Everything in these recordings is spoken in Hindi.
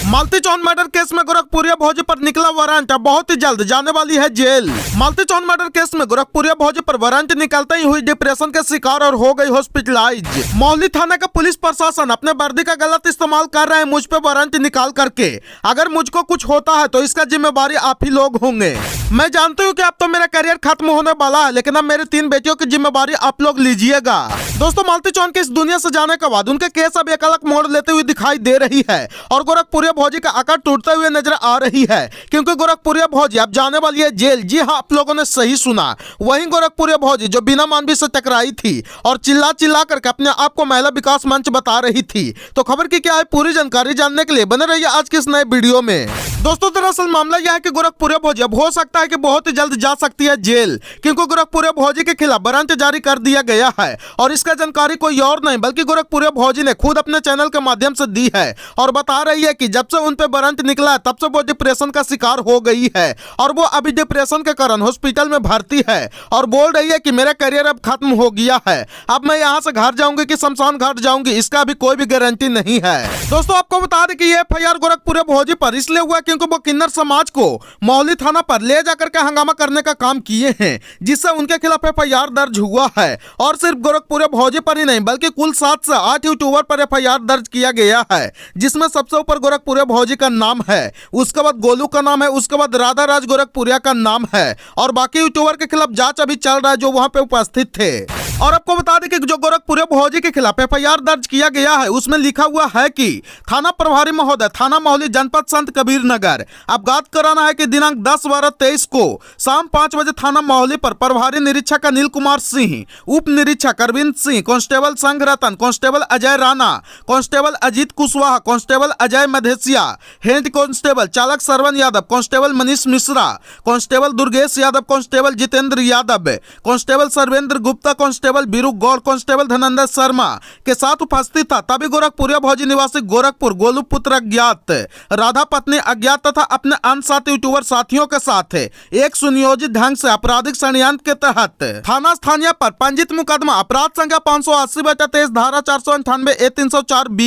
मालती चौन मर्डर केस में गोरखपुरिया भौजी पर निकला वारंट, बहुत ही जल्द जाने वाली है जेल। मालती चौन मर्डर केस में गोरखपुरिया भौजी पर वारंट निकलते ही हुई डिप्रेशन के शिकार और हो गई हॉस्पिटलाइज। मोहाली थाना का पुलिस प्रशासन अपने वर्दी का गलत इस्तेमाल कर रहे हैं मुझ पे वारंट निकाल करके। अगर मुझको कुछ होता है तो इसका जिम्मेवारी आप ही लोग होंगे। मैं जानती हूँ कि अब तो मेरा करियर खत्म होने वाला है, लेकिन अब मेरी 3 बेटियों की जिम्मेवारी आप लोग लीजिएगा। दोस्तों, मालती चौन के इस दुनिया से जाने के बाद उनके केस अब एक अलग मोड़ लेते हुए दिखाई दे रही है और गोरखपुरिया भौजी का आकार टूटते हुए नजर आ रही है, क्योंकि गोरखपुरिया भौजी अब जाने वाली है जेल। जी हाँ, आप लोगों ने सही सुना। वहीं गोरखपुरिया भौजी जो बिना मानवी से टकराई थी और चिल्ला चिल्ला करके अपने आप को महिला विकास मंच बता रही थी। तो खबर की क्या है, पूरी जानकारी जानने के लिए बने रहिए आज के इस नए वीडियो में। दोस्तों, दरअसल मामला यह है कि गोरखपुरिया भौजी अब हो सकता है कि बहुत ही जल्द जा सकती है जेल, क्योंकि गोरखपुरिया भौजी के खिलाफ वारंट जारी कर दिया गया है और इसका जानकारी कोई और नहीं बल्कि गोरखपुरिया भौजी ने खुद अपने चैनल के माध्यम से दी है और बता रही है कि जब से उन पे वारंट निकला है तब से वो डिप्रेशन का शिकार हो गई है और वो अभी डिप्रेशन के कारण हॉस्पिटल में भर्ती है और बोल रही है कि मेरा करियर अब खत्म हो गया है। अब मैं यहाँ से घर जाऊंगी कि शमशान घाट जाऊंगी, इसका अभी कोई भी गारंटी नहीं है। दोस्तों, आपको बता दें कि ये एफआईआर गोरखपुरिया भौजी पर इसलिए हुआ क्योंकि वो किन्नर समाज को मोहाली थाना पर ले जाकर के हंगामा करने का काम किए हैं, जिससे उनके खिलाफ एफआईआर दर्ज हुआ है। और सिर्फ गोरखपुरिया भौजी पर ही नहीं बल्कि कुल 7 से 8 यूट्यूबर पर एफआईआर दर्ज किया गया है, जिसमें सबसे ऊपर गोरखपुरिया भौजी का नाम है, उसके बाद गोलू का नाम है, उसके बाद राधा राज गोरखपुरिया का नाम है और बाकी यूट्यूबर के खिलाफ जांच अभी चल रहा है जो वहां पे उपस्थित थे। और आपको बता दें कि जो गोरखपुरिया भौजी के खिलाफ एफआईआर दर्ज किया गया है उसमें लिखा हुआ है कि थाना प्रभारी महोदय, थाना मोहाली, जनपद संत कबीर नगर। अवगत कराना है कि दिनांक 10/12/23 को शाम 5 बजे थाना मोहाली पर प्रभारी निरीक्षक अनिल कुमार सिंह, उप निरीक्षक Arvind Singh, constable Sangh Ratan, constable Ajay Rana, constable Ajit Kushwaha, constable Ajay Madhesia, head constable चालक Sarvan Yadav, constable Manish Mishra, constable Durgesh Yadav, constable Jitendra Yadav, constable Sarvendra Gupta, constable Biru Gaur, constable Dhananjay Sharma के साथ उपस्थित था। तभी गोरखपुरिया भौजी निवासी गोरखपुर गोलू पुत्र अज्ञात, राधा पत्नी अज्ञात तथा अपने अन्य 7 यूट्यूबर साथियों के साथ एक सुनियोजित ढंग से आपराधिक षड्यंत्र के तहत थाना स्थानीय पर पंजीत मुकदमा अपराध संख्या 580/23 धारा 498A304B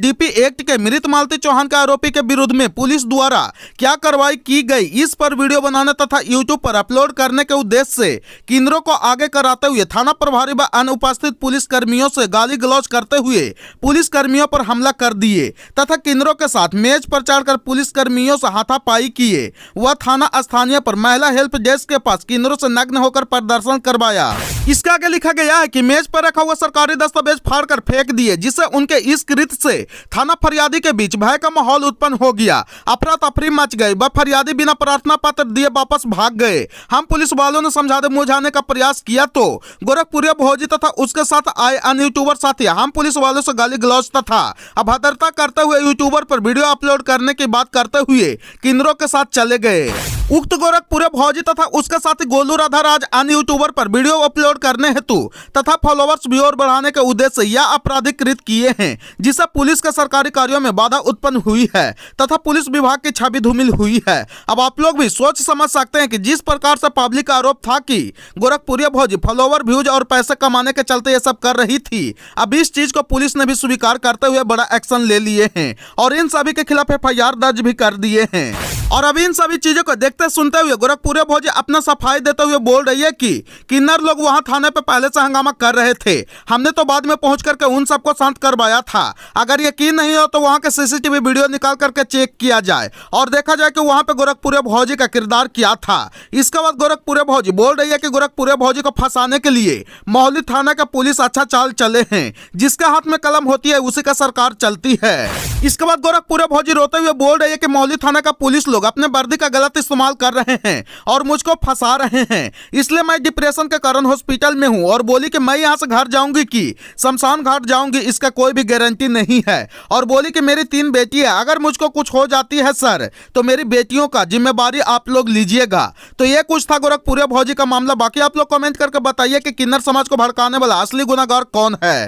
डीपी एक्ट के मृत मालती चौहान के आरोपी के विरुद्ध में पुलिस द्वारा क्या कार्रवाई की गई, इस पर वीडियो बनाने तथा यूट्यूब पर अपलोड करने के उद्देश्य से केंद्रों को आगे कराते हुए थाना प्रभारी व अनुपस्थित पुलिस कर्मियों से गाली गलौज करते हुए पुलिस कर्मियों पर हमला कर दिए तथा केंद्रों के साथ मेज पर चढ़कर पुलिस कर्मियों से हाथापाई किए। वह थाना स्थानीय पर महिला हेल्प डेस्क के पास केंद्रों से नग्न होकर प्रदर्शन करवाया। इसके आगे लिखा गया है कि मेज पर रखा हुआ सरकारी दस्तावेज फाड़कर फेंक दिए, जिससे उनके इस कृत्य से थाना फरियादी के बीच भय का माहौल उत्पन्न हो गया। अफरा तफरी मच गई। वह फरियादी बिना प्रार्थना पत्र दिए वापस भाग गए। हम पुलिस वालों ने समझाने मुझाने का प्रयास किया तो गोरखपुरिया भौजी तथा उसके साथ आए अन्य यूट्यूबर साथी हम पुलिस वालों से गाली गलौज तथा अभद्रता करते हुए यूट्यूबर पर वीडियो अपलोड करने की बात करते हुए केंद्रों के साथ चले गए। उक्त गोरखपुरिया भौजी तथा उसके साथी गोलू राधा राज अन्य यूट्यूबर पर वीडियो अपलोड करने हेतु तथा फॉलोवर्स भी और बढ़ाने के उद्देश्य से यह आपराधिक कृत्य किए हैं, जिससे पुलिस के सरकारी कार्यों में बाधा उत्पन्न हुई है तथा पुलिस विभाग की छवि धूमिल हुई है। अब आप लोग भी सोच समझ सकते हैं कि जिस प्रकार से पब्लिक का आरोप था कि गोरखपुरिया भौजी फॉलोवर, व्यूज और पैसे कमाने के चलते ये सब कर रही थी, अब इस चीज को पुलिस ने भी स्वीकार करते हुए बड़ा एक्शन ले लिए हैं और इन सभी के खिलाफ एफआईआर दर्ज भी कर दिए हैं। और अभी इन सभी चीजों को देखते सुनते हुए गोरखपुरिया भौजी अपना सफाई देते हुए बोल रही है कि किन्नर लोग वहां थाने पे पहले से हंगामा कर रहे थे, हमने तो बाद में पहुंच करके उन सबको शांत करवाया था। अगर यकीन नहीं हो तो वहां के सीसीटीवी वीडियो निकाल करके चेक किया जाए और देखा जाए कि वहां पे गोरखपुरिया भौजी का किरदार क्या था। इसके बाद गोरखपुरिया भौजी बोल रही है कि गोरखपुरिया भौजी को फंसाने के लिए मोहाली थाना का पुलिस अच्छा चाल चले हैं, जिसके हाथ में कलम होती है उसी का सरकार चलती है। इसके बाद गोरखपुरिया भौजी रोते हुए बोल रही है कि मोहाली थाना का पुलिस लोग अपने वर्दी का गलत इस्तेमाल कर रहे हैं और मुझको फंसा रहे हैं, इसलिए मैं डिप्रेशन के कारण हॉस्पिटल में हूं। और बोली कि मैं यहां से घर जाऊंगी कि शमशान घाट जाऊंगी, इसका कोई भी गारंटी नहीं है। और बोली कि मेरी 3 बेटी है, अगर मुझको कुछ हो जाती है सर तो मेरी बेटियों का जिम्मेवारी आप लोग लीजिएगा। तो ये कुछ था गोरखपुरिया भौजी का मामला। बाकी आप लोग कमेंट करके बताइए कि किन्नर समाज को भड़काने वाला असली गुनाहगार कौन है।